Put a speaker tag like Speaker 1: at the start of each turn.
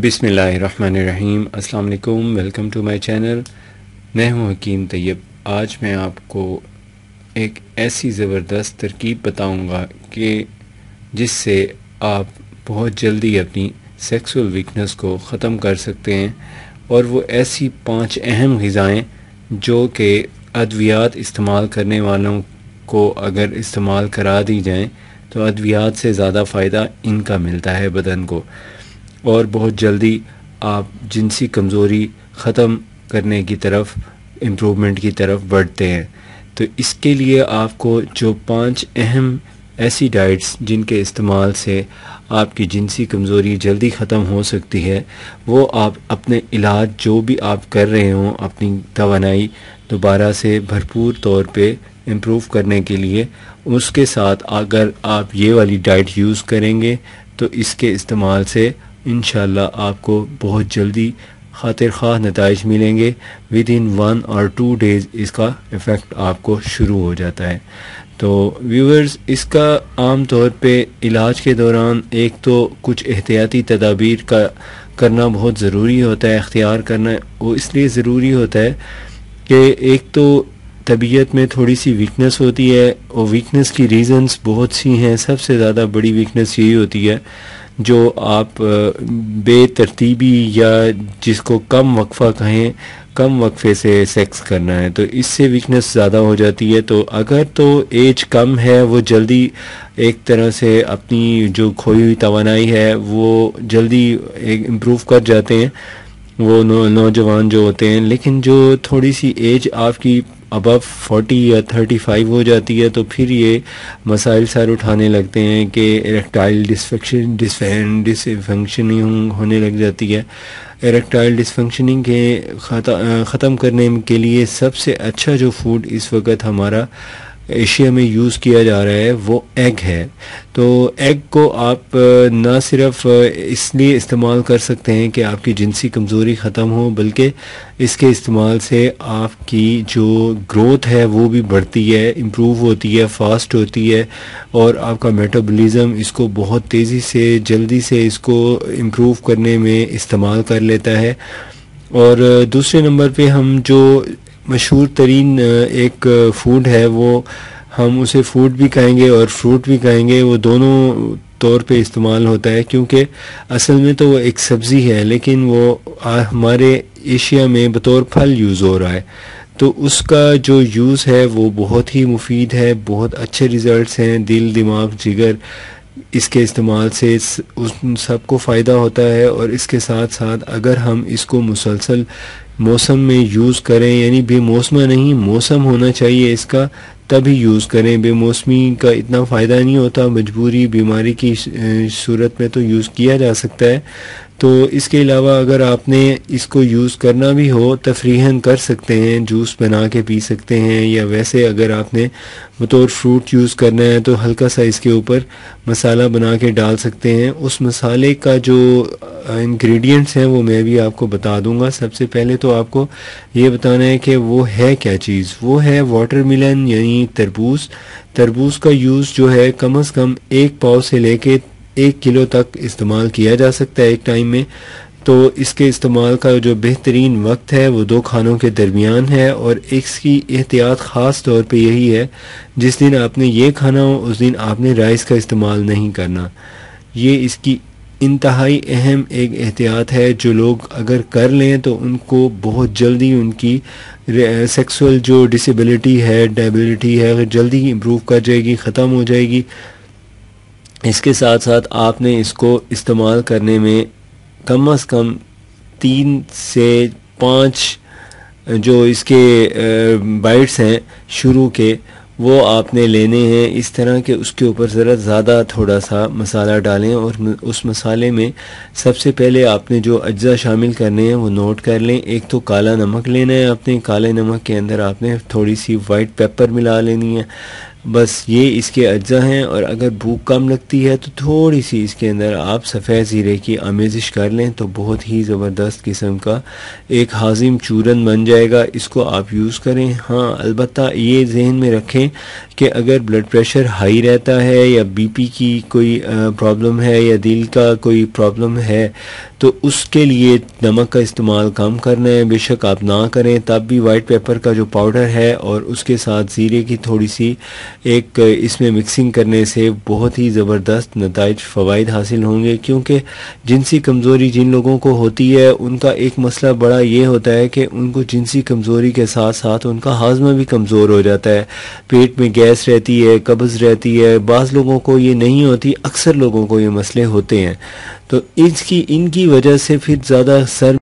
Speaker 1: बिस्मिल्लाहिर्रहमानिर्रहीम। अस्सलाम वालेकुम, वेलकम टू माय चैनल। मैं हूं हकीम तैयब। आज मैं आपको एक ऐसी ज़बरदस्त तरकीब बताऊंगा कि जिससे आप बहुत जल्दी अपनी सेक्सुअल वीकनेस को ख़त्म कर सकते हैं। और वो ऐसी 5 अहम ग़िज़ाएँ जो कि अद्वियात इस्तेमाल करने वालों को अगर इस्तेमाल करा दी जाएँ तो अद्वियात से ज़्यादा फ़ायदा इनका मिलता है बदन को, और बहुत जल्दी आप जिनसी कमज़ोरी ख़त्म करने की तरफ, इम्प्रूवमेंट की तरफ बढ़ते हैं। तो इसके लिए आपको जो 5 अहम ऐसी डाइट्स जिनके इस्तेमाल से आपकी जिनसी कमज़ोरी जल्दी ख़त्म हो सकती है, वो आप अपने इलाज जो भी आप कर रहे हों, अपनी तवानाई दोबारा से भरपूर तौर पे इम्प्रूव करने के लिए, उसके साथ अगर आप ये वाली डाइट यूज़ करेंगे तो इसके इस्तेमाल से इंशाल्लाह आपको बहुत जल्दी खातिर ख़्वाह नताइज मिलेंगे। विद इन 1 और 2 डेज़ इसका इफ़ेक्ट आपको शुरू हो जाता है। तो व्यूअर्स, इसका आम तौर पे इलाज के दौरान एक तो कुछ एहतियाती तदाबीर का करना बहुत ज़रूरी होता है, इख्तियार करना वो इसलिए ज़रूरी होता है कि एक तो तबीयत में थोड़ी सी वीकनेस होती है, और वीकनेस की रीज़न्स बहुत सी हैं। सबसे ज़्यादा बड़ी वीकनेस यही होती है जो आप बेतरतीबी या जिसको कम वक्फा कहें, कम वक्फे से सेक्स करना है, तो इससे वीकनेस ज़्यादा हो जाती है। तो अगर तो एज कम है, वो जल्दी एक तरह से अपनी जो खोई हुई तवानाई है वो जल्दी इम्प्रूव कर जाते हैं वो नौजवान जो होते हैं। लेकिन जो थोड़ी सी एज आपकी अबव 40 या 35 हो जाती है, तो फिर ये मसाइल सारे उठाने लगते हैं कि इरेक्टाइल डिसफंक्शनिंग होने लग जाती है। इरेक्टाइल डिसफंक्शनिंग के ख़त्म करने के लिए सबसे अच्छा जो फूड इस वक्त हमारा एशिया में यूज़ किया जा रहा है वो एग है। तो एग को आप ना सिर्फ इसलिए इस्तेमाल कर सकते हैं कि आपकी जिनसी कमज़ोरी ख़त्म हो, बल्कि इसके इस्तेमाल से आपकी जो ग्रोथ है वो भी बढ़ती है, इम्प्रूव होती है, फास्ट होती है, और आपका मेटाबॉलिज्म इसको बहुत तेज़ी से जल्दी से इसको इम्प्रूव करने में इस्तेमाल कर लेता है। और दूसरे नंबर पे हम जो मशहूर तरीन एक फ़ूड है, वो हम उसे फूड भी कहेंगे और फ्रूट भी कहेंगे, वो दोनों तौर पे इस्तेमाल होता है, क्योंकि असल में तो वो एक सब्ज़ी है लेकिन वो हमारे एशिया में बतौर फल यूज़ हो रहा है। तो उसका जो यूज़ है वो बहुत ही मुफीद है, बहुत अच्छे रिज़ल्ट्स हैं। दिल, दिमाग, जिगर, इसके इस्तेमाल से उन सबको फ़ायदा होता है। और इसके साथ साथ अगर हम इसको मुसलसल मौसम में यूज़ करें, यानी बेमौसमा नहीं, मौसम होना चाहिए इसका, तभी यूज़ करें। बेमौसमी का इतना फ़ायदा नहीं होता, मजबूरी बीमारी की सूरत में तो यूज़ किया जा सकता है। तो इसके अलावा अगर आपने इसको यूज़ करना भी हो, तफरीहन कर सकते हैं, जूस बना के पी सकते हैं, या वैसे अगर आपने बतौर फ्रूट यूज़ करना है तो हल्का सा इसके ऊपर मसाला बना के डाल सकते हैं। उस मसाले का जो इंग्रेडिएंट्स हैं वो मैं भी आपको बता दूंगा। सबसे पहले तो आपको ये बताना है कि वो है क्या चीज़। वो है वाटरमेलन, यानी तरबूज। तरबूज का यूज़ जो है कम से कम 1 पाव से लेके 1 किलो तक इस्तेमाल किया जा सकता है एक टाइम में। तो इसके इस्तेमाल का जो बेहतरीन वक्त है वो 2 खानों के दरमियान है, और इसकी एहतियात ख़ास तौर पे यही है, जिस दिन आपने ये खाना हो उस दिन आपने राइस का इस्तेमाल नहीं करना। ये इसकी इंतहाई अहम एक एहतियात है, जो लोग अगर कर लें तो उनको बहुत जल्दी उनकी सेक्सुअल जो डिसेबिलिटी है, डेबिलिटी है, जल्दी इम्प्रूव कर जाएगी, ख़त्म हो जाएगी। इसके साथ साथ आपने इसको इस्तेमाल करने में कम से कम 3 से 5 जो इसके बाइट्स हैं शुरू के, वो आपने लेने हैं इस तरह के उसके ऊपर ज़रा ज़्यादा थोड़ा सा मसाला डालें, और उस मसाले में सबसे पहले आपने जो अज्जा शामिल करने हैं वो नोट कर लें। एक तो काला नमक लेना है आपने, काले नमक के अंदर आपने थोड़ी सी वाइट पेपर मिला लेनी है, بس یہ اس کے اجزاء ہیں. اور اگر بھوک کم لگتی ہے تو تھوڑی سی اس کے اندر آپ سفید زیرے کی آمیزش کر لیں تو بہت ہی زبردست قسم کا ایک ہاضم چورن بن جائے گا. اس کو آپ یوز کریں. ہاں البتہ یہ ذہن میں رکھیں کہ اگر بلڈ پریشر ہائی رہتا ہے یا بی پی کی کوئی پرابلم ہے یا دل کا کوئی پرابلم ہے تو اس کے لیے نمک کا استعمال کم کرنا ہے. بے شک آپ نہ کریں تب بھی وائٹ پیپر کا جو پاؤڈر ہے اور اس کے ساتھ زیرے کی تھوڑی سی ایک اس میں مکسنگ کرنے سے بہت ہی زبردست نتائج فوائد حاصل ہوں گے. کیونکہ جنسی کمزوری جن لوگوں کو ہوتی ہے ان کا ایک مسئلہ بڑا یہ ہوتا ہے کہ ان کو جنسی کمزوری کے ساتھ ساتھ ان کا ہاضمہ بھی کمزور ہو جاتا ہے. پیٹ میں گیس رہتی ہے, قبض رہتی ہے. بعض لوگوں کو یہ نہیں ہوتی, اکثر لوگوں کو یہ مسئلے ہوتے ہیں. تو ان کی وجہ سے پھر زیادہ سر